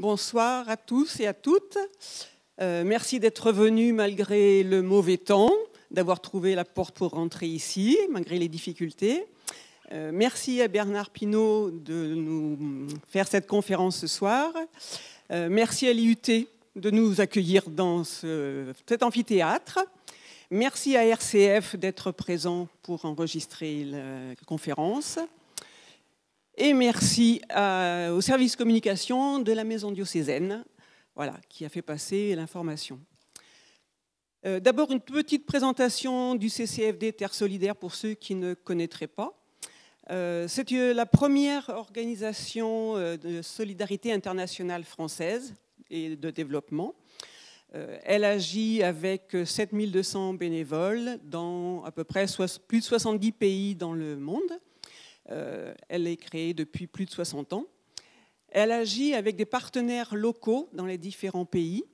Bonsoir à tous et à toutes. Merci d'être venus malgré le mauvais temps, d'avoir trouvé la porte pour rentrer ici, malgré les difficultés. Merci à Bernard Pinault de nous faire cette conférence ce soir. Merci à l'IUT de nous accueillir dans cet amphithéâtre. Merci à RCF d'être présent pour enregistrer la conférence. Et merci au service communication de la Maison diocésaine, voilà, qui a fait passer l'information. D'abord, une petite présentation du CCFD Terre Solidaire pour ceux qui ne connaîtraient pas. C'est la première organisation de solidarité internationale française et de développement. Elle agit avec 7200 bénévoles dans à peu près plus de 70 pays dans le monde. Elle est créée depuis plus de 60 ans. Elle agit avec des partenaires locaux dans les différents pays,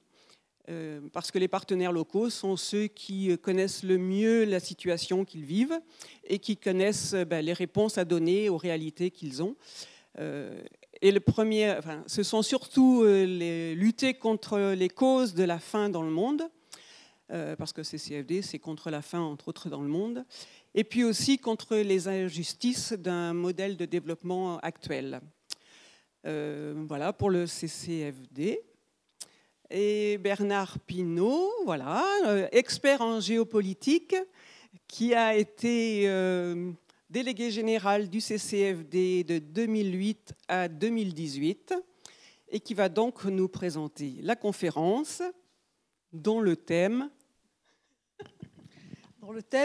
parce que les partenaires locaux sont ceux qui connaissent le mieux la situation qu'ils vivent et qui connaissent les réponses à donner aux réalités qu'ils ont. Et ce sont surtout lutter contre les causes de la faim dans le monde, parce que CCFD, c'est contre la faim, entre autres, dans le monde, et puis aussi contre les injustices d'un modèle de développement actuel. Voilà pour le CCFD. Et Bernard Pinault, voilà, expert en géopolitique, qui a été délégué général du CCFD de 2008 à 2018, et qui va donc nous présenter la conférence dont le thème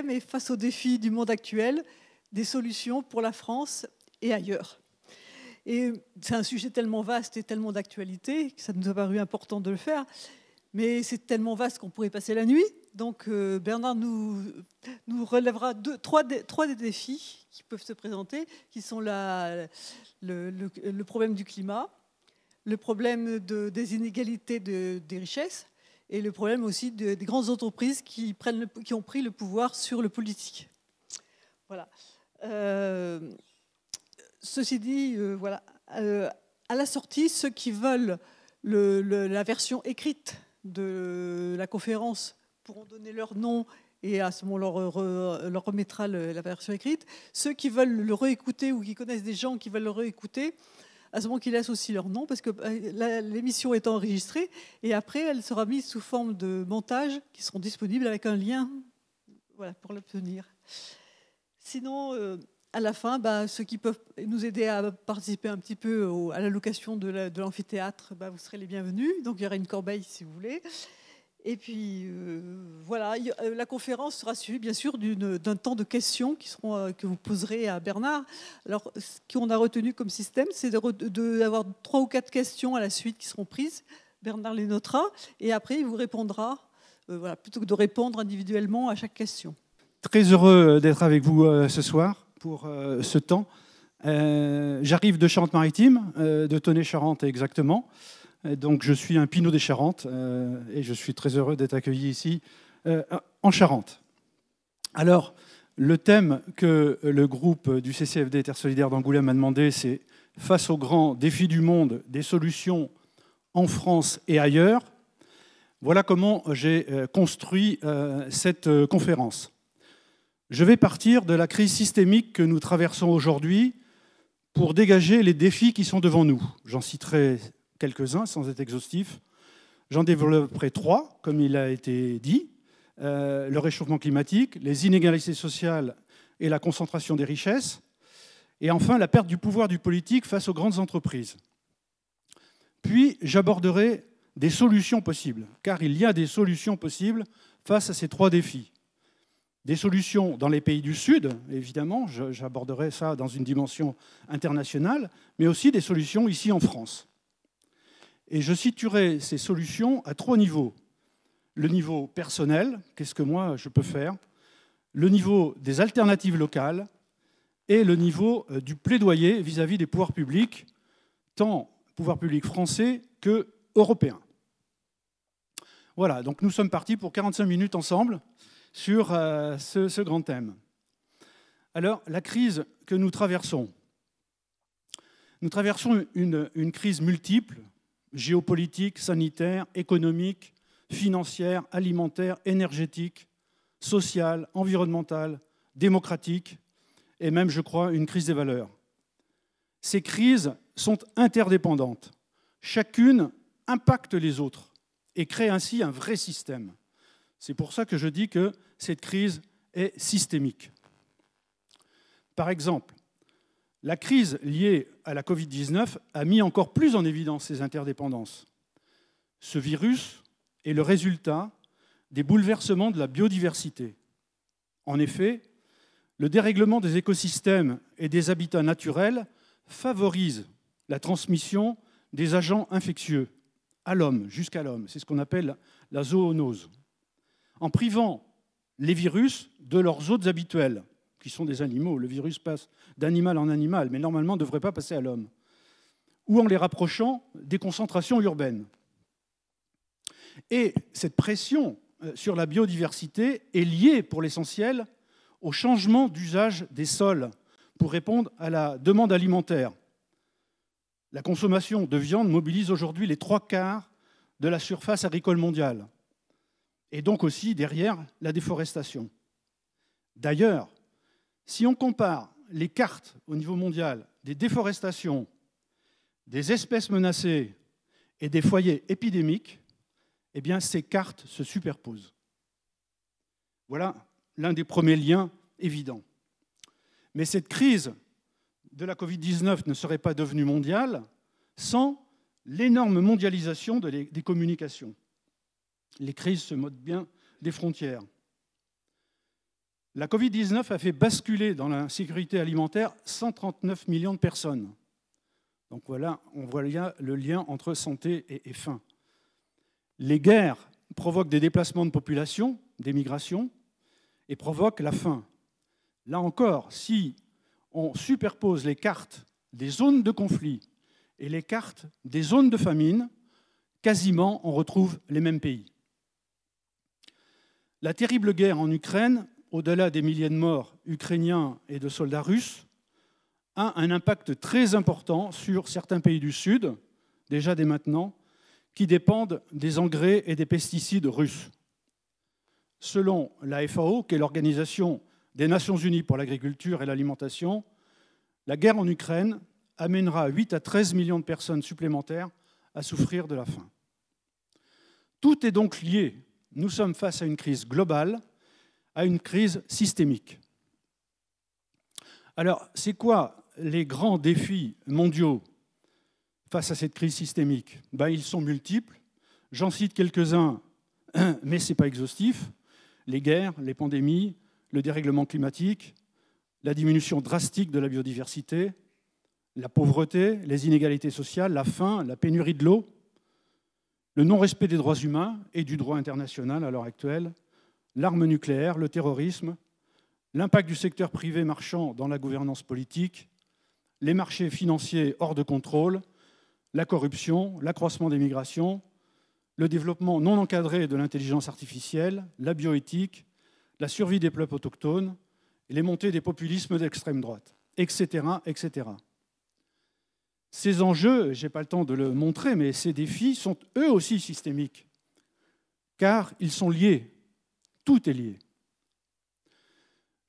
est face aux défis du monde actuel, des solutions pour la France et ailleurs. Et c'est un sujet tellement vaste et tellement d'actualité que ça nous a paru important de le faire. Mais c'est tellement vaste qu'on pourrait passer la nuit. Donc Bernard nous relèvera trois des défis qui peuvent se présenter, qui sont le problème du climat, le problème des inégalités des richesses, et le problème aussi des grandes entreprises qui ont pris le pouvoir sur le politique. Voilà. Ceci dit, voilà, à la sortie, ceux qui veulent la version écrite de la conférence pourront donner leur nom et à ce moment on leur remettra la version écrite. Ceux qui veulent le réécouter ou qui connaissent des gens qui veulent le réécouter, à ce moment qu'ils laissent aussi leur nom, parce que l'émission est enregistrée et après elle sera mise sous forme de montage qui seront disponibles avec un lien, voilà, pour l'obtenir. Sinon, à la fin, ceux qui peuvent nous aider à participer un petit peu à la location de l'amphithéâtre, vous serez les bienvenus. Donc il y aura une corbeille si vous voulez. Et puis voilà, la conférence sera suivie bien sûr d'un temps de questions que vous poserez à Bernard. Alors ce qu'on a retenu comme système, c'est d'avoir 3 ou 4 questions à la suite qui seront prises. Bernard les notera et après il vous répondra, voilà, plutôt que de répondre individuellement à chaque question. Très heureux d'être avec vous ce soir pour ce temps. J'arrive de Charente-Maritime, de Tenay-Charente exactement. Donc je suis un Pinault des Charentes et je suis très heureux d'être accueilli ici en Charente. Alors, le thème que le groupe du CCFD Terre Solidaire d'Angoulême m'a demandé, c'est « Face aux grands défis du monde, des solutions en France et ailleurs ». Voilà comment j'ai construit cette conférence. Je vais partir de la crise systémique que nous traversons aujourd'hui pour dégager les défis qui sont devant nous. J'en citerai quelques-uns sans être exhaustif. J'en développerai 3, comme il a été dit. Le réchauffement climatique, les inégalités sociales et la concentration des richesses. Et enfin, la perte du pouvoir du politique face aux grandes entreprises. Puis, j'aborderai des solutions possibles, car il y a des solutions possibles face à ces 3 défis. Des solutions dans les pays du Sud, évidemment, j'aborderai ça dans une dimension internationale, mais aussi des solutions ici en France. Et je situerai ces solutions à 3 niveaux. Le niveau personnel, qu'est-ce que moi je peux faire, le niveau des alternatives locales et le niveau du plaidoyer vis-à-vis des pouvoirs publics, tant pouvoirs publics français que européens. Voilà, donc nous sommes partis pour 45 minutes ensemble sur ce grand thème. Alors, la crise que nous traversons une crise multiple, géopolitiques, sanitaires, économiques, financières, alimentaires, énergétiques, sociales, environnementales, démocratiques, et même, je crois, une crise des valeurs. Ces crises sont interdépendantes. Chacune impacte les autres et crée ainsi un vrai système. C'est pour ça que je dis que cette crise est systémique. Par exemple, la crise liée à la Covid-19 a mis encore plus en évidence ces interdépendances. Ce virus est le résultat des bouleversements de la biodiversité. En effet, le dérèglement des écosystèmes et des habitats naturels favorise la transmission des agents infectieux à l'homme, jusqu'à l'homme. C'est ce qu'on appelle la zoonose. En privant les virus de leurs hôtes habituels, qui sont des animaux, le virus passe d'animal en animal, mais normalement ne devrait pas passer à l'homme, ou en les rapprochant des concentrations urbaines. Et cette pression sur la biodiversité est liée, pour l'essentiel, au changement d'usage des sols pour répondre à la demande alimentaire. La consommation de viande mobilise aujourd'hui les 3/4 de la surface agricole mondiale, et donc aussi derrière la déforestation. D'ailleurs, si on compare les cartes au niveau mondial des déforestations, des espèces menacées et des foyers épidémiques, eh bien ces cartes se superposent. Voilà l'un des premiers liens évidents. Mais cette crise de la Covid-19 ne serait pas devenue mondiale sans l'énorme mondialisation des communications. Les crises se moquent bien des frontières. La Covid-19 a fait basculer dans l'insécurité alimentaire 139 millions de personnes. Donc voilà, on voit le lien entre santé et faim. Les guerres provoquent des déplacements de population, des migrations, et provoquent la faim. Là encore, si on superpose les cartes des zones de conflit et les cartes des zones de famine, quasiment on retrouve les mêmes pays. La terrible guerre en Ukraine, au-delà des milliers de morts ukrainiens et de soldats russes, a un impact très important sur certains pays du Sud, déjà dès maintenant, qui dépendent des engrais et des pesticides russes. Selon la FAO, qui est l'Organisation des Nations Unies pour l'agriculture et l'alimentation, la guerre en Ukraine amènera 8 à 13 millions de personnes supplémentaires à souffrir de la faim. Tout est donc lié. Nous sommes face à une crise globale, à une crise systémique. Alors, c'est quoi les grands défis mondiaux face à cette crise systémique? Ils sont multiples. J'en cite quelques-uns, mais ce n'est pas exhaustif. Les guerres, les pandémies, le dérèglement climatique, la diminution drastique de la biodiversité, la pauvreté, les inégalités sociales, la faim, la pénurie de l'eau, le non-respect des droits humains et du droit international à l'heure actuelle, l'arme nucléaire, le terrorisme, l'impact du secteur privé marchand dans la gouvernance politique, les marchés financiers hors de contrôle, la corruption, l'accroissement des migrations, le développement non encadré de l'intelligence artificielle, la bioéthique, la survie des peuples autochtones, et les montées des populismes d'extrême droite, etc., etc. Ces enjeux, je n'ai pas le temps de le montrer, mais ces défis sont eux aussi systémiques, car ils sont liés. Tout est lié.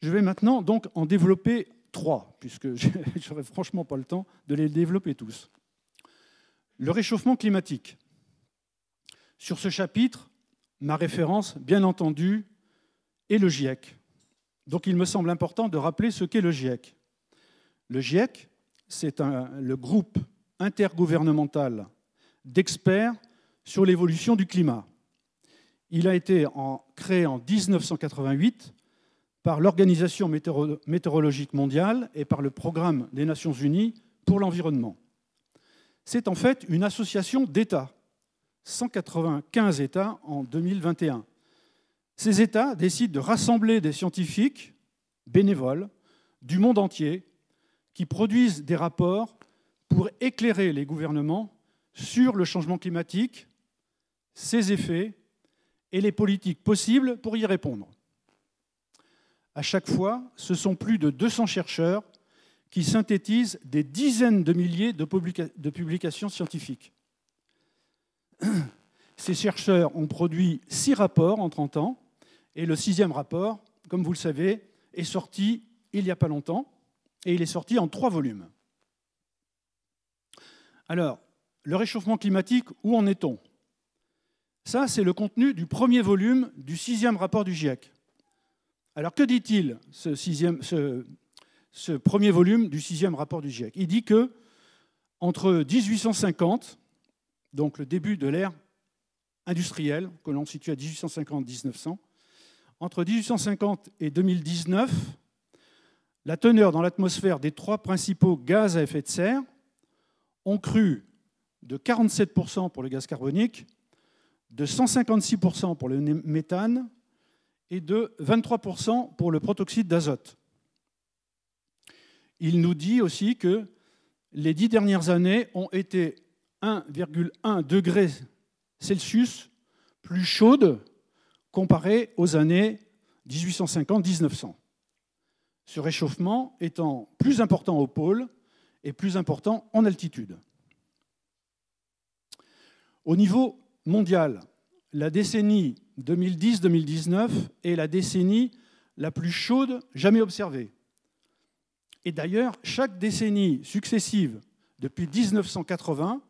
Je vais maintenant donc en développer 3, puisque je n'aurai franchement pas le temps de les développer tous. Le réchauffement climatique. Sur ce chapitre, ma référence, bien entendu, est le GIEC. Donc il me semble important de rappeler ce qu'est le GIEC. Le GIEC, c'est le groupe intergouvernemental d'experts sur l'évolution du climat. Il a été créé en 1988 par l'Organisation météorologique mondiale et par le Programme des Nations Unies pour l'environnement. C'est en fait une association d'États, 195 États en 2021. Ces États décident de rassembler des scientifiques bénévoles du monde entier qui produisent des rapports pour éclairer les gouvernements sur le changement climatique, ses effets et les politiques possibles pour y répondre. À chaque fois, ce sont plus de 200 chercheurs qui synthétisent des dizaines de milliers de publications scientifiques. ces chercheurs ont produit 6 rapports en 30 ans, et le 6e rapport, comme vous le savez, est sorti il n'y a pas longtemps, et il est sorti en 3 volumes. Alors, le réchauffement climatique, où en est-on? Ça, c'est le contenu du premier volume du 6e rapport du GIEC. Alors, que dit-il, ce premier volume du 6e rapport du GIEC? Il dit que entre 1850, donc le début de l'ère industrielle, que l'on situe à 1850-1900, entre 1850 et 2019, la teneur dans l'atmosphère des 3 principaux gaz à effet de serre ont cru de 47% pour le gaz carbonique, de 156% pour le méthane et de 23% pour le protoxyde d'azote. Il nous dit aussi que les 10 dernières années ont été 1,1 degré Celsius plus chaudes comparées aux années 1850-1900. Ce réchauffement étant plus important au pôle et plus important en altitude. Au niveau mondial, la décennie 2010-2019 est la décennie la plus chaude jamais observée. Et d'ailleurs, chaque décennie successive depuis 1980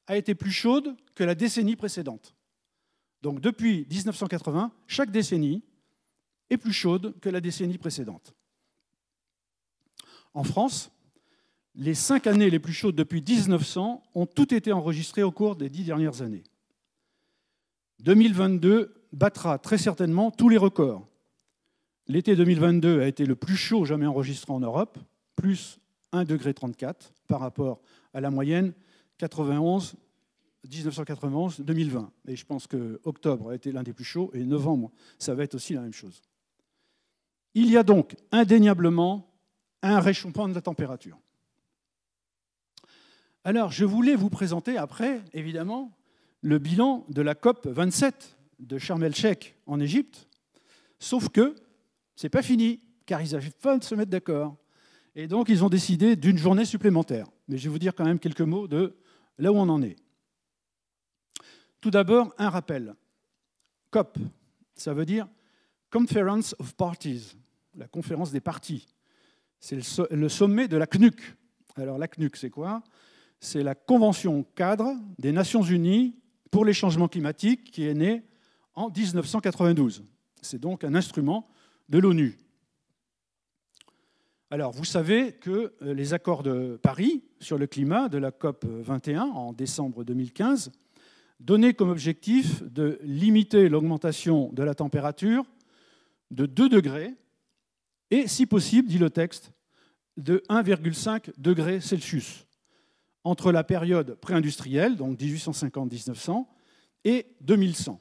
a été plus chaude que la décennie précédente. Donc depuis 1980, chaque décennie est plus chaude que la décennie précédente. En France, les 5 années les plus chaudes depuis 1900 ont toutes été enregistrées au cours des 10 dernières années. 2022 battra très certainement tous les records. L'été 2022 a été le plus chaud jamais enregistré en Europe, plus 1,34 degré par rapport à la moyenne 1991-2020. Et je pense que octobre a été l'un des plus chauds et novembre, ça va être aussi la même chose. Il y a donc indéniablement un réchauffement de la température. Alors, je voulais vous présenter après, évidemment, le bilan de la COP 27 de Sharm el-Sheikh en Égypte, sauf que ce n'est pas fini, car ils n'arrivent pas à se mettre d'accord. Et donc, ils ont décidé d'une journée supplémentaire. Mais je vais vous dire quand même quelques mots de là où on en est. Tout d'abord, un rappel. COP, ça veut dire Conference of Parties, la conférence des parties. C'est le sommet de la CNUC. Alors la CNUC, c'est quoi? C'est la Convention cadre des Nations Unies pour les changements climatiques qui est née en 1992. C'est donc un instrument de l'ONU. Alors vous savez que les accords de Paris sur le climat de la COP 21 en décembre 2015 donnaient comme objectif de limiter l'augmentation de la température de 2 degrés et, si possible, dit le texte, de 1,5 degré Celsius entre la période pré-industrielle, donc 1850-1900, et 2100.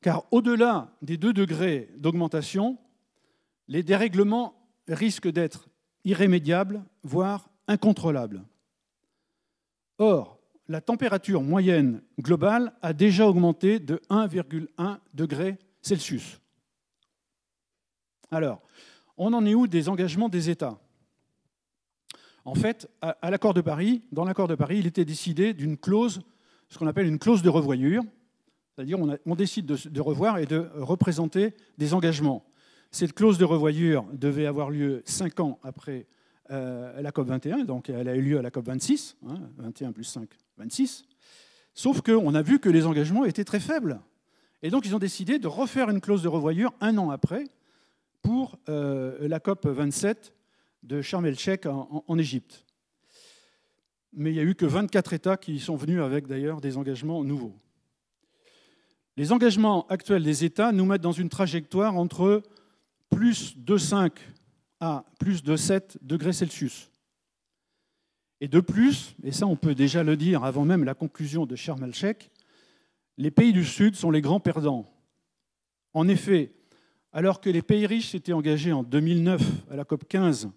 Car au-delà des 2 degrés d'augmentation, les dérèglements risquent d'être irrémédiables, voire incontrôlables. Or, la température moyenne globale a déjà augmenté de 1,1 degré Celsius. Alors, on en est où des engagements des États? En fait, à l'accord de Paris, dans l'accord de Paris, il était décidé d'une clause, ce qu'on appelle une clause de revoyure, c'est-à-dire on décide de revoir et de représenter des engagements. Cette clause de revoyure devait avoir lieu 5 ans après la COP 21, donc elle a eu lieu à la COP 26, 21 plus 5, 26, sauf qu'on a vu que les engagements étaient très faibles. Et donc ils ont décidé de refaire une clause de revoyure 1 an après pour la COP 27 de Sharm el-Sheikh en Égypte. Mais il n'y a eu que 24 États qui sont venus avec d'ailleurs des engagements nouveaux. Les engagements actuels des États nous mettent dans une trajectoire entre plus 2,5 à plus de 7 degrés Celsius. Et de plus, et ça on peut déjà le dire avant même la conclusion de Sharm el-Sheikh, les pays du Sud sont les grands perdants. En effet, alors que les pays riches s'étaient engagés en 2009 à la COP 15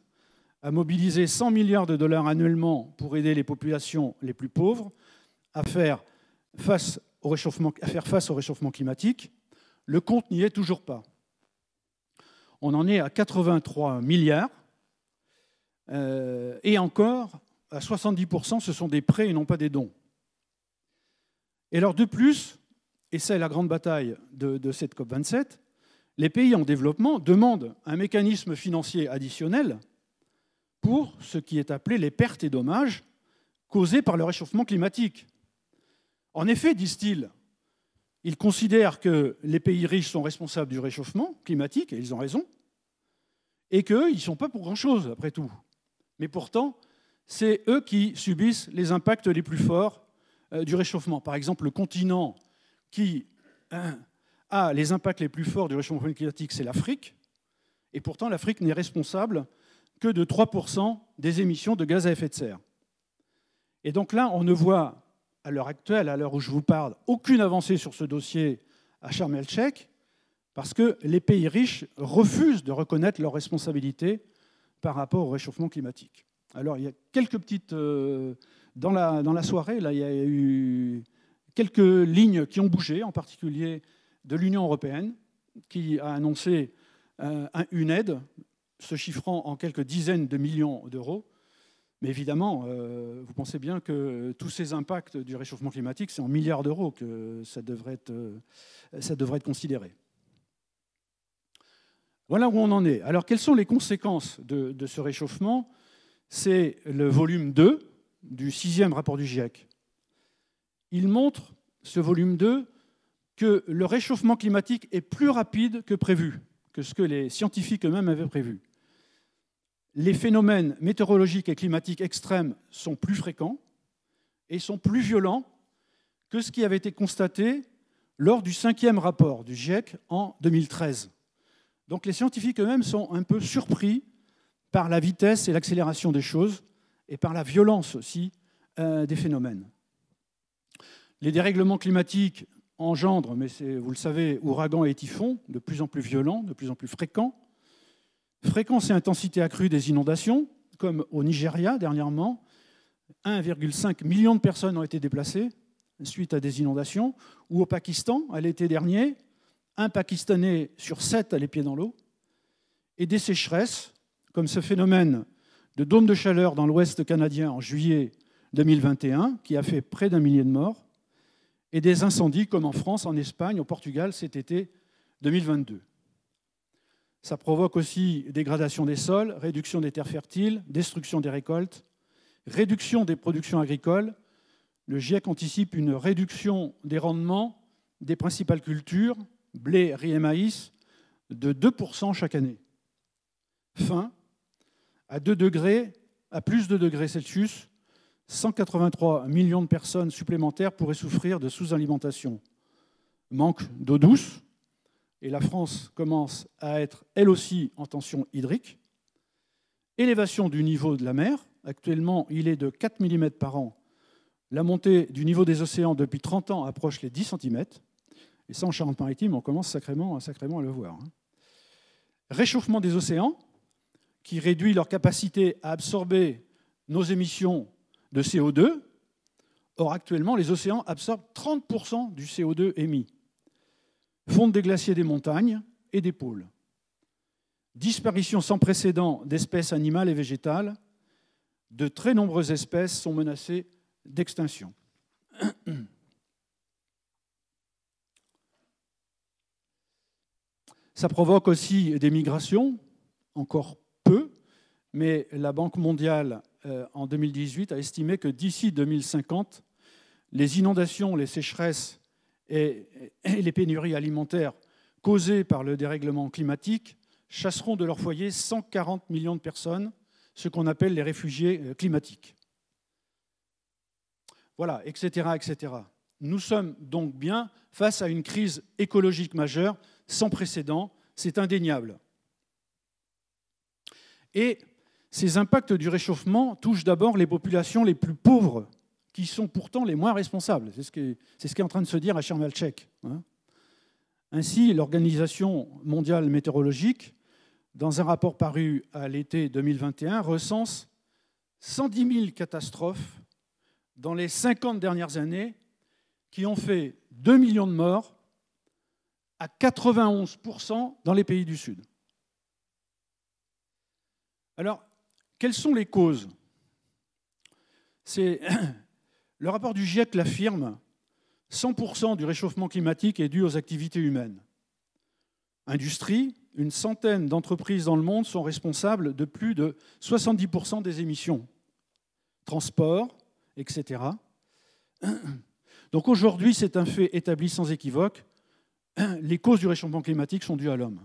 à mobiliser 100 milliards de dollars annuellement pour aider les populations les plus pauvres à faire face au réchauffement climatique, le compte n'y est toujours pas. On en est à 83 milliards, et encore, à 70%, ce sont des prêts et non pas des dons. Et alors de plus, et c'est la grande bataille de cette COP27, les pays en développement demandent un mécanisme financier additionnel pour ce qui est appelé les pertes et dommages causés par le réchauffement climatique. En effet, disent-ils, ils considèrent que les pays riches sont responsables du réchauffement climatique, et ils ont raison, et qu'eux, ils ne sont pas pour grand-chose, après tout. Mais pourtant, c'est eux qui subissent les impacts les plus forts du réchauffement. Par exemple, le continent qui a les impacts les plus forts du réchauffement climatique, c'est l'Afrique, et pourtant l'Afrique n'est responsable que de 3% des émissions de gaz à effet de serre. Et donc là, on ne voit, à l'heure actuelle, à l'heure où je vous parle, aucune avancée sur ce dossier à Sharm el-Sheikh, parce que les pays riches refusent de reconnaître leurs responsabilités par rapport au réchauffement climatique. Alors, il y a quelques petites... dans la soirée, là, il y a eu quelques lignes qui ont bougé, en particulier de l'Union européenne, qui a annoncé une aide se chiffrant en quelques dizaines de millions d'euros. Mais évidemment, vous pensez bien que tous ces impacts du réchauffement climatique, c'est en milliards d'euros que ça devrait être considéré. Voilà où on en est. Alors, quelles sont les conséquences de ce réchauffement? C'est le volume 2 du 6e rapport du GIEC. Il montre, ce volume 2, que le réchauffement climatique est plus rapide que prévu, que ce que les scientifiques eux-mêmes avaient prévu. Les phénomènes météorologiques et climatiques extrêmes sont plus fréquents et sont plus violents que ce qui avait été constaté lors du 5e rapport du GIEC en 2013. Donc les scientifiques eux-mêmes sont un peu surpris par la vitesse et l'accélération des choses et par la violence aussi des phénomènes. Les dérèglements climatiques engendrent, mais vous le savez, ouragans et typhons de plus en plus violents, de plus en plus fréquents. Fréquence et intensité accrue des inondations, comme au Nigeria dernièrement. 1,5 million de personnes ont été déplacées suite à des inondations. Ou au Pakistan, à l'été dernier, un Pakistanais sur 7 a les pieds dans l'eau. Et des sécheresses, comme ce phénomène de dôme de chaleur dans l'ouest canadien en juillet 2021, qui a fait près d'1 millier de morts. Et des incendies, comme en France, en Espagne, au Portugal, cet été 2022. Ça provoque aussi dégradation des sols, réduction des terres fertiles, destruction des récoltes, réduction des productions agricoles. Le GIEC anticipe une réduction des rendements des principales cultures, blé, riz et maïs, de 2% chaque année. Fin, à plus de 2 degrés Celsius, 183 millions de personnes supplémentaires pourraient souffrir de sous-alimentation. Manque d'eau douce, et la France commence à être, elle aussi, en tension hydrique. Élévation du niveau de la mer. Actuellement, il est de 4 mm par an. La montée du niveau des océans depuis 30 ans approche les 10 cm. Et ça, en Charente-Maritime, on commence sacrément à le voir. Réchauffement des océans, qui réduit leur capacité à absorber nos émissions de CO2. Or, actuellement, les océans absorbent 30% du CO2 émis. Fonte des glaciers des montagnes et des pôles. Disparition sans précédent d'espèces animales et végétales. De très nombreuses espèces sont menacées d'extinction. Ça provoque aussi des migrations, encore peu, mais la Banque mondiale, en 2018, a estimé que d'ici 2050, les inondations, les sécheresses et les pénuries alimentaires causées par le dérèglement climatique chasseront de leur foyer 140 millions de personnes, ce qu'on appelle les réfugiés climatiques. Voilà, etc., etc. Nous sommes donc bien face à une crise écologique majeure sans précédent, c'est indéniable. Et ces impacts du réchauffement touchent d'abord les populations les plus pauvres, qui sont pourtant les moins responsables. C'est ce qui est en train de se dire à Sharm el-Sheikh. Ainsi, l'Organisation mondiale météorologique, dans un rapport paru à l'été 2021, recense 110 000 catastrophes dans les 50 dernières années qui ont fait 2 millions de morts à 91% dans les pays du Sud. Alors, quelles sont les causes ? Le rapport du GIEC l'affirme, 100% du réchauffement climatique est dû aux activités humaines. Industrie, une centaine d'entreprises dans le monde sont responsables de plus de 70% des émissions. Transport, etc. Donc aujourd'hui, c'est un fait établi sans équivoque. Les causes du réchauffement climatique sont dues à l'homme.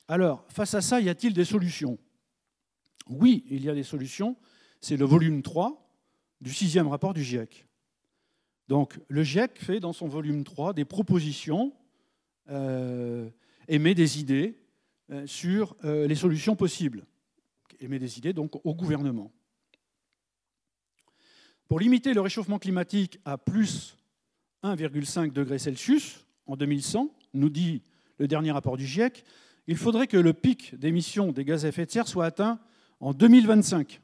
Alors, face à ça, y a-t-il des solutions? Oui, il y a des solutions. C'est le volume 3 du 6e rapport du GIEC. Donc, le GIEC fait dans son volume 3 des propositions, émet des idées sur les solutions possibles. Émet des idées donc au gouvernement. Pour limiter le réchauffement climatique à plus 1,5 degré Celsius en 2100, nous dit le dernier rapport du GIEC, il faudrait que le pic d'émissions des gaz à effet de serre soit atteint en 2025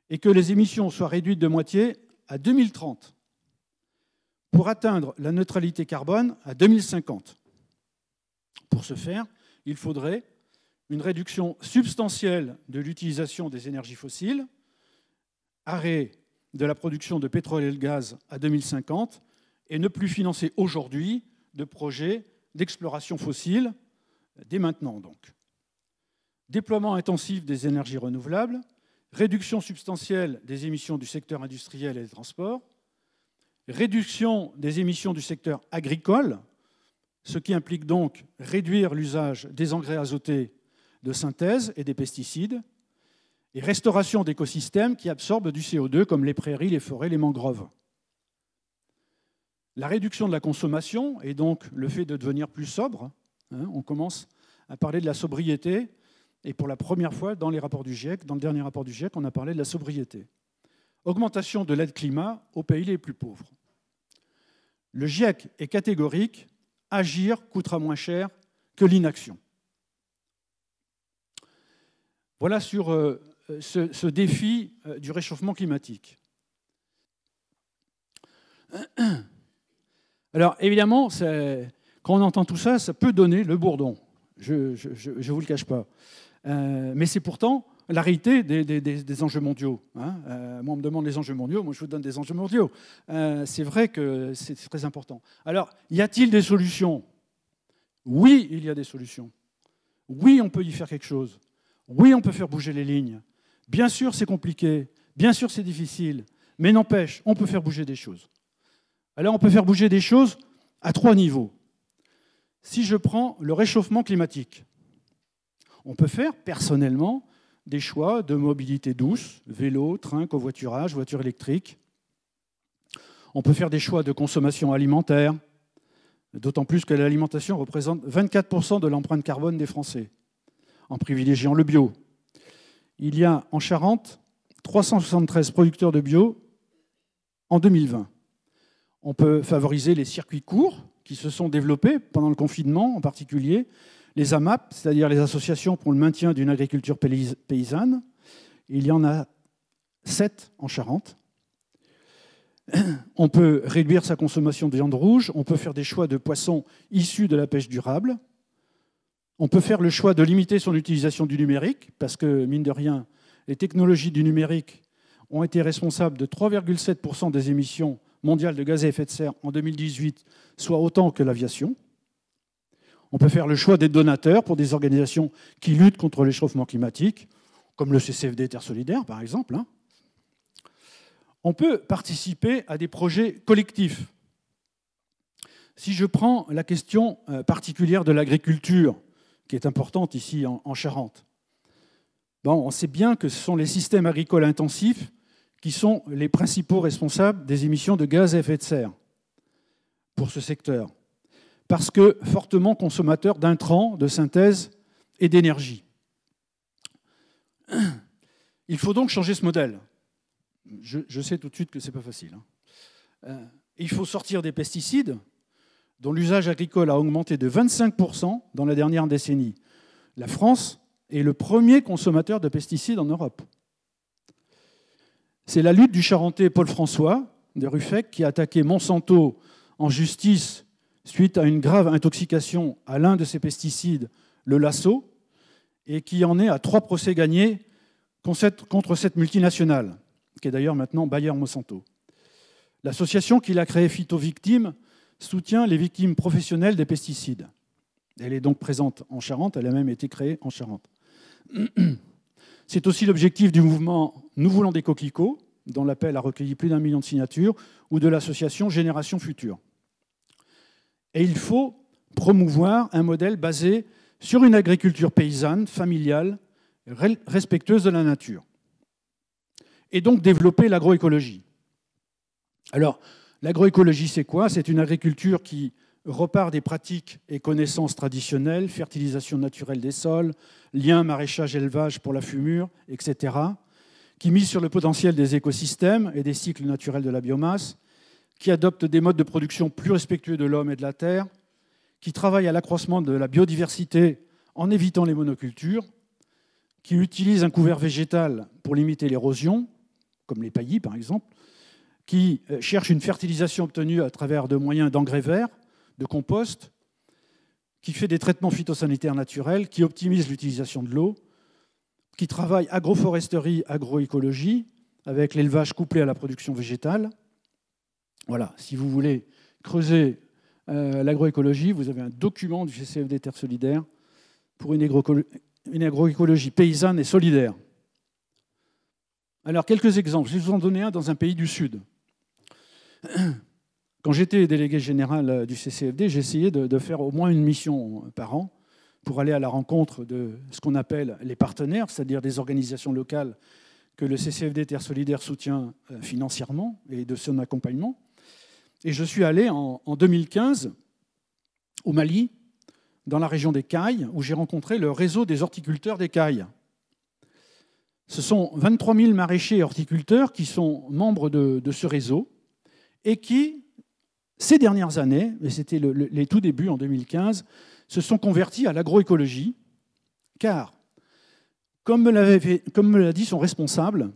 et que les émissions soient réduites de moitié à 2030 pour atteindre la neutralité carbone à 2050. Pour ce faire, il faudrait une réduction substantielle de l'utilisation des énergies fossiles, arrêt de la production de pétrole et de gaz à 2050 et ne plus financer aujourd'hui de projets d'exploration fossile dès maintenant donc. Déploiement intensif des énergies renouvelables, réduction substantielle des émissions du secteur industriel et des transports, réduction des émissions du secteur agricole, ce qui implique donc réduire l'usage des engrais azotés de synthèse et des pesticides, et restauration d'écosystèmes qui absorbent du CO2 comme les prairies, les forêts, les mangroves. La réduction de la consommation et donc le fait de devenir plus sobre, on commence à parler de la sobriété et pour la première fois dans les rapports du GIEC, dans le dernier rapport du GIEC, on a parlé de la sobriété. Augmentation de l'aide climat aux pays les plus pauvres. Le GIEC est catégorique, agir coûtera moins cher que l'inaction. Voilà sur ce défi du réchauffement climatique. Alors évidemment, quand on entend tout ça, ça peut donner le bourdon. Je ne vous le cache pas. Mais c'est pourtant la réalité des enjeux mondiaux. Moi, on me demande les enjeux mondiaux, moi je vous donne des enjeux mondiaux. C'est vrai que c'est très important. Alors, y a-t-il des solutions? Oui, il y a des solutions. Oui, on peut y faire quelque chose. Oui, on peut faire bouger les lignes. Bien sûr, c'est compliqué. Bien sûr, c'est difficile. Mais n'empêche, on peut faire bouger des choses. Alors, on peut faire bouger des choses à 3 niveaux. Si je prends le réchauffement climatique, on peut faire personnellement des choix de mobilité douce, vélo, train, covoiturage, voiture électrique. On peut faire des choix de consommation alimentaire, d'autant plus que l'alimentation représente 24% de l'empreinte carbone des Français, en privilégiant le bio. Il y a en Charente 373 producteurs de bio en 2020. On peut favoriser les circuits courts qui se sont développés pendant le confinement, en particulier les AMAP, c'est-à-dire les associations pour le maintien d'une agriculture paysanne. Il y en a 7 en Charente. On peut réduire sa consommation de viande rouge, on peut faire des choix de poissons issus de la pêche durable, on peut faire le choix de limiter son utilisation du numérique, parce que, mine de rien, les technologies du numérique ont été responsables de 3,7% des émissions mondiales de gaz à effet de serre en 2018, soit autant que l'aviation. On peut faire le choix des donateurs pour des organisations qui luttent contre le réchauffement climatique, comme le CCFD Terre Solidaire, par exemple. On peut participer à des projets collectifs. Si je prends la question particulière de l'agriculture, qui est importante ici en Charente, on sait bien que ce sont les systèmes agricoles intensifs qui sont les principaux responsables des émissions de gaz à effet de serre pour ce secteur, parce que fortement consommateurs d'intrants, de synthèse et d'énergie. Il faut donc changer ce modèle. Je sais tout de suite que ce n'est pas facile. Il faut sortir des pesticides, dont l'usage agricole a augmenté de 25% dans la dernière décennie. La France est le premier consommateur de pesticides en Europe. C'est la lutte du Charentais Paul François de Ruffec qui a attaqué Monsanto en justice suite à une grave intoxication à l'un de ses pesticides, le Lasso, et qui en est à 3 procès gagnés contre cette multinationale, qui est d'ailleurs maintenant Bayer Monsanto. L'association qu'il a créée, Phytovictimes, soutient les victimes professionnelles des pesticides. Elle est donc présente en Charente, elle a même été créée en Charente. C'est aussi l'objectif du mouvement Nous voulons des coquelicots, dont l'appel a recueilli plus d'1 million de signatures, ou de l'association Génération Future. Et il faut promouvoir un modèle basé sur une agriculture paysanne, familiale, respectueuse de la nature. Et donc développer l'agroécologie. Alors, l'agroécologie, c'est quoi? C'est une agriculture qui repart des pratiques et connaissances traditionnelles, fertilisation naturelle des sols, lien maraîchage-élevage pour la fumure, etc., qui mise sur le potentiel des écosystèmes et des cycles naturels de la biomasse, qui adopte des modes de production plus respectueux de l'homme et de la terre, qui travaille à l'accroissement de la biodiversité en évitant les monocultures, qui utilise un couvert végétal pour limiter l'érosion, comme les paillis par exemple, qui cherche une fertilisation obtenue à travers de moyens d'engrais verts, de compost, qui fait des traitements phytosanitaires naturels, qui optimise l'utilisation de l'eau, qui travaille agroforesterie, agroécologie, avec l'élevage couplé à la production végétale. Voilà, si vous voulez creuser l'agroécologie, vous avez un document du CCFD Terre Solidaire pour une agroécologie paysanne et solidaire. Alors, quelques exemples. Je vais vous en donner un dans un pays du Sud. Quand j'étais délégué général du CCFD, j'essayais de faire au moins une mission par an pour aller à la rencontre de ce qu'on appelle les partenaires, c'est-à-dire des organisations locales que le CCFD Terre Solidaire soutient financièrement et de son accompagnement. Et je suis allé en 2015 au Mali, dans la région des Cailles, où j'ai rencontré le réseau des horticulteurs des Cailles. Ce sont 23 000 maraîchers et horticulteurs qui sont membres de ce réseau et qui, ces dernières années, et c'était les tout débuts en 2015, se sont convertis à l'agroécologie, car, comme me l'a dit son responsable,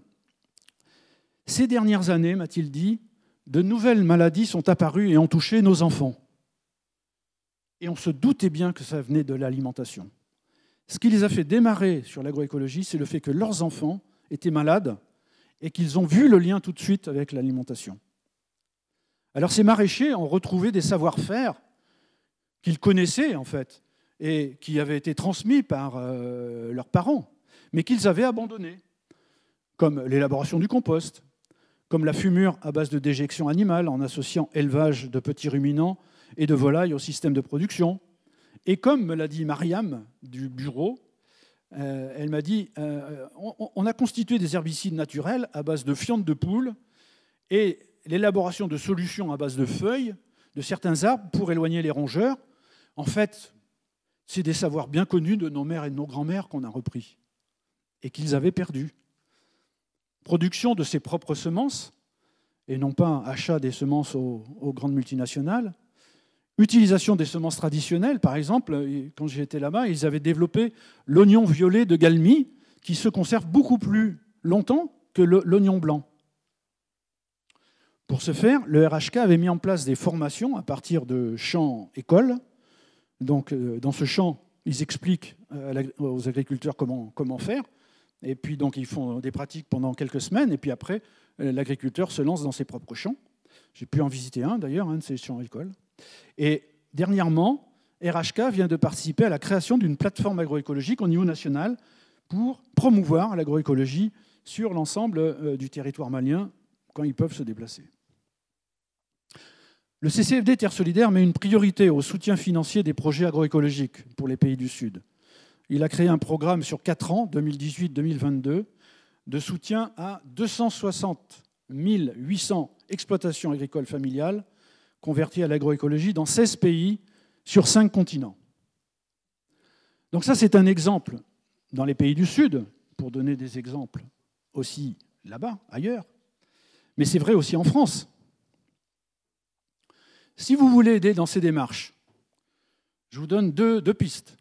ces dernières années, m'a-t-il dit, de nouvelles maladies sont apparues et ont touché nos enfants. Et on se doutait bien que ça venait de l'alimentation. Ce qui les a fait démarrer sur l'agroécologie, c'est le fait que leurs enfants étaient malades et qu'ils ont vu le lien tout de suite avec l'alimentation. Alors ces maraîchers ont retrouvé des savoir-faire qu'ils connaissaient en fait et qui avaient été transmis par leurs parents, mais qu'ils avaient abandonnés, comme l'élaboration du compost, comme la fumure à base de déjection animale en associant élevage de petits ruminants et de volailles au système de production. Et comme me l'a dit Mariam du bureau, elle m'a dit on a constitué des herbicides naturels à base de fientes de poule et l'élaboration de solutions à base de feuilles de certains arbres pour éloigner les rongeurs. En fait, c'est des savoirs bien connus de nos mères et de nos grands-mères qu'on a repris et qu'ils avaient perdus. Production de ses propres semences, et non pas achat des semences aux grandes multinationales. Utilisation des semences traditionnelles, par exemple, quand j'étais là-bas, ils avaient développé l'oignon violet de Galmi, qui se conserve beaucoup plus longtemps que l'oignon blanc. Pour ce faire, le RHK avait mis en place des formations à partir de champs écoles. Donc, dans ce champ, ils expliquent aux agriculteurs comment faire. Et puis, donc, ils font des pratiques pendant quelques semaines. Et puis après, l'agriculteur se lance dans ses propres champs. J'ai pu en visiter un, d'ailleurs, un de ces champs écoles. Et dernièrement, RHK vient de participer à la création d'une plateforme agroécologique au niveau national pour promouvoir l'agroécologie sur l'ensemble du territoire malien quand ils peuvent se déplacer. Le CCFD Terre Solidaire met une priorité au soutien financier des projets agroécologiques pour les pays du Sud. Il a créé un programme sur 4 ans, 2018-2022, de soutien à 260 800 exploitations agricoles familiales converties à l'agroécologie dans 16 pays sur 5 continents. Donc ça, c'est un exemple dans les pays du Sud, pour donner des exemples aussi là-bas, ailleurs. Mais c'est vrai aussi en France. Si vous voulez aider dans ces démarches, je vous donne deux pistes.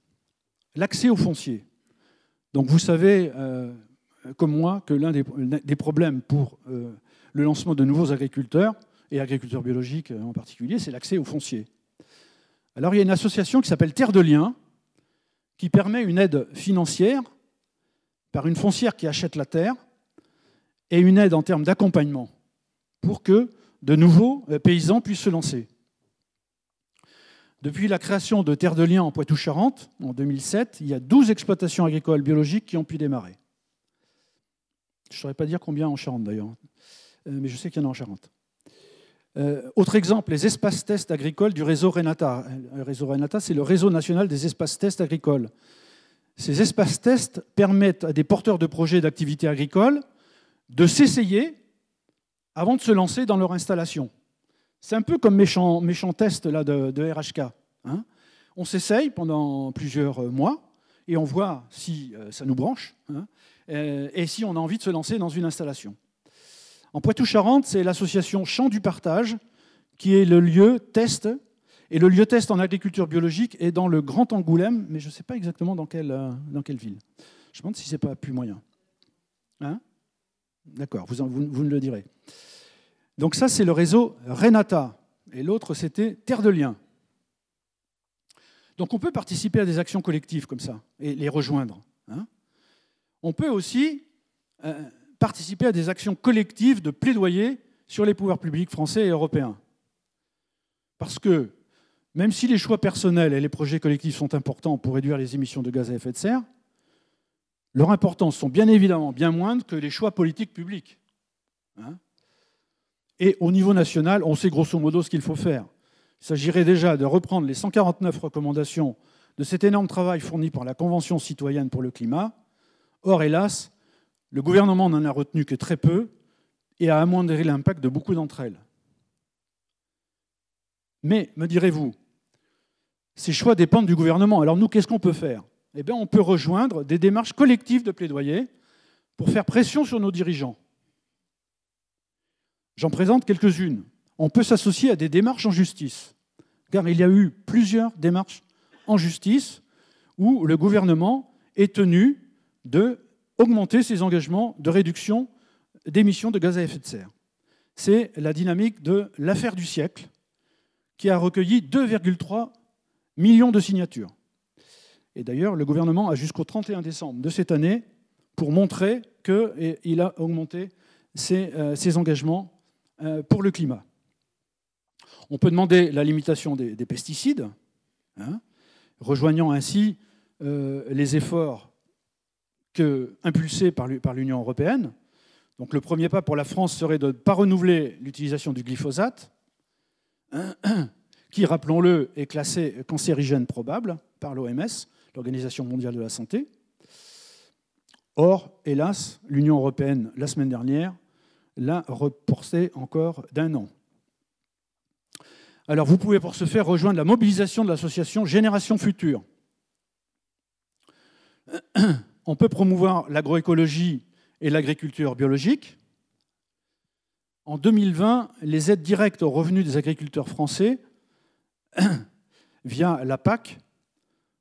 L'accès au foncier. Donc vous savez, comme moi, que l'un des problèmes pour le lancement de nouveaux agriculteurs, et agriculteurs biologiques en particulier, c'est l'accès au foncier. Alors il y a une association qui s'appelle Terre de Liens, qui permet une aide financière par une foncière qui achète la terre et une aide en termes d'accompagnement pour que de nouveaux paysans puissent se lancer. Depuis la création de Terre de Liens en Poitou-Charentes, en 2007, il y a 12 exploitations agricoles biologiques qui ont pu démarrer. Je ne saurais pas dire combien en Charente d'ailleurs, mais je sais qu'il y en a en Charente. Autre exemple, les espaces tests agricoles du réseau Renata. Le réseau Renata, c'est le réseau national des espaces tests agricoles. Ces espaces tests permettent à des porteurs de projets d'activités agricoles de s'essayer avant de se lancer dans leur installation. C'est un peu comme mes champs tests là, de RHK. Hein. On s'essaye pendant plusieurs mois et on voit si ça nous branche hein, et si on a envie de se lancer dans une installation. En Poitou-Charentes, c'est l'association Champs du Partage qui est le lieu test. Et le lieu test en agriculture biologique est dans le Grand Angoulême, mais je ne sais pas exactement dans quelle ville. Je me demande si ce n'est pas plus moyen. Hein? D'accord, vous me le direz. Donc ça, c'est le réseau Renata. Et l'autre, c'était Terre de Liens. Donc on peut participer à des actions collectives comme ça et les rejoindre. Hein. On peut aussi participer à des actions collectives de plaidoyer sur les pouvoirs publics français et européens. Parce que même si les choix personnels et les projets collectifs sont importants pour réduire les émissions de gaz à effet de serre, leur importance sont bien évidemment bien moindres que les choix politiques publics. Hein. Et au niveau national, on sait grosso modo ce qu'il faut faire. Il s'agirait déjà de reprendre les 149 recommandations de cet énorme travail fourni par la Convention citoyenne pour le climat. Or, hélas, le gouvernement n'en a retenu que très peu et a amoindri l'impact de beaucoup d'entre elles. Mais, me direz-vous, ces choix dépendent du gouvernement. Alors nous, qu'est-ce qu'on peut faire? Eh bien, on peut rejoindre des démarches collectives de plaidoyer pour faire pression sur nos dirigeants. J'en présente quelques-unes. On peut s'associer à des démarches en justice, car il y a eu plusieurs démarches en justice où le gouvernement est tenu d'augmenter ses engagements de réduction d'émissions de gaz à effet de serre. C'est la dynamique de l'affaire du siècle, qui a recueilli 2,3 millions de signatures. Et d'ailleurs, le gouvernement a jusqu'au 31 décembre de cette année pour montrer qu'il a augmenté ses engagements pour le climat. On peut demander la limitation des pesticides, hein, rejoignant ainsi les efforts impulsés par l'Union européenne. Donc le premier pas pour la France serait de ne pas renouveler l'utilisation du glyphosate, qui, rappelons-le, est classé cancérigène probable par l'OMS, l'Organisation mondiale de la santé. Or, hélas, l'Union européenne, la semaine dernière, l'a reporté encore d'1 an. Alors, vous pouvez pour ce faire rejoindre la mobilisation de l'association Génération Future. On peut promouvoir l'agroécologie et l'agriculture biologique. En 2020, les aides directes aux revenus des agriculteurs français, via la PAC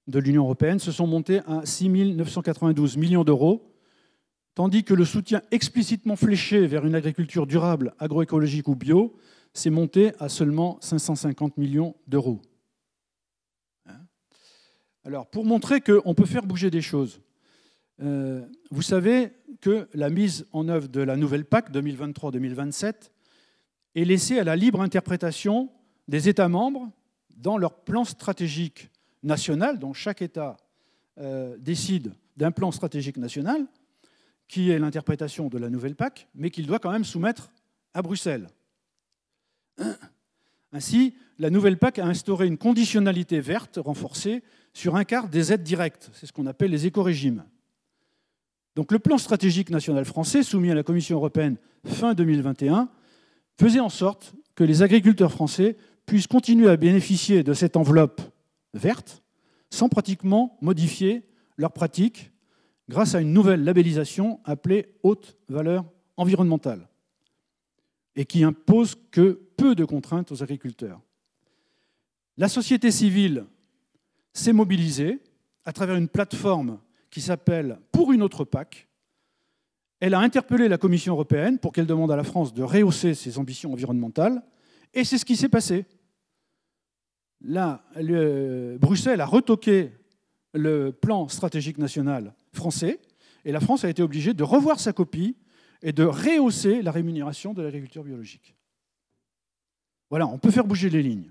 de l'Union européenne, se sont montées à 6 992 millions d'euros, tandis que le soutien explicitement fléché vers une agriculture durable, agroécologique ou bio s'est monté à seulement 550 millions d'euros. Alors, pour montrer qu'on peut faire bouger des choses, vous savez que la mise en œuvre de la nouvelle PAC 2023-2027 est laissée à la libre interprétation des États membres dans leur plan stratégique national, dont chaque État décide d'un plan stratégique national, qui est l'interprétation de la nouvelle PAC, mais qu'il doit quand même soumettre à Bruxelles. Ainsi, la nouvelle PAC a instauré une conditionnalité verte renforcée sur un quart des aides directes. C'est ce qu'on appelle les écorégimes. Donc le plan stratégique national français, soumis à la Commission européenne fin 2021, faisait en sorte que les agriculteurs français puissent continuer à bénéficier de cette enveloppe verte sans pratiquement modifier leurs pratiques grâce à une nouvelle labellisation appelée haute valeur environnementale et qui impose que peu de contraintes aux agriculteurs. La société civile s'est mobilisée à travers une plateforme qui s'appelle « Pour une autre PAC ». Elle a interpellé la Commission européenne pour qu'elle demande à la France de rehausser ses ambitions environnementales, et c'est ce qui s'est passé. Là, Bruxelles a retoqué le plan stratégique national français, et la France a été obligée de revoir sa copie et de rehausser la rémunération de l'agriculture biologique. Voilà, on peut faire bouger les lignes.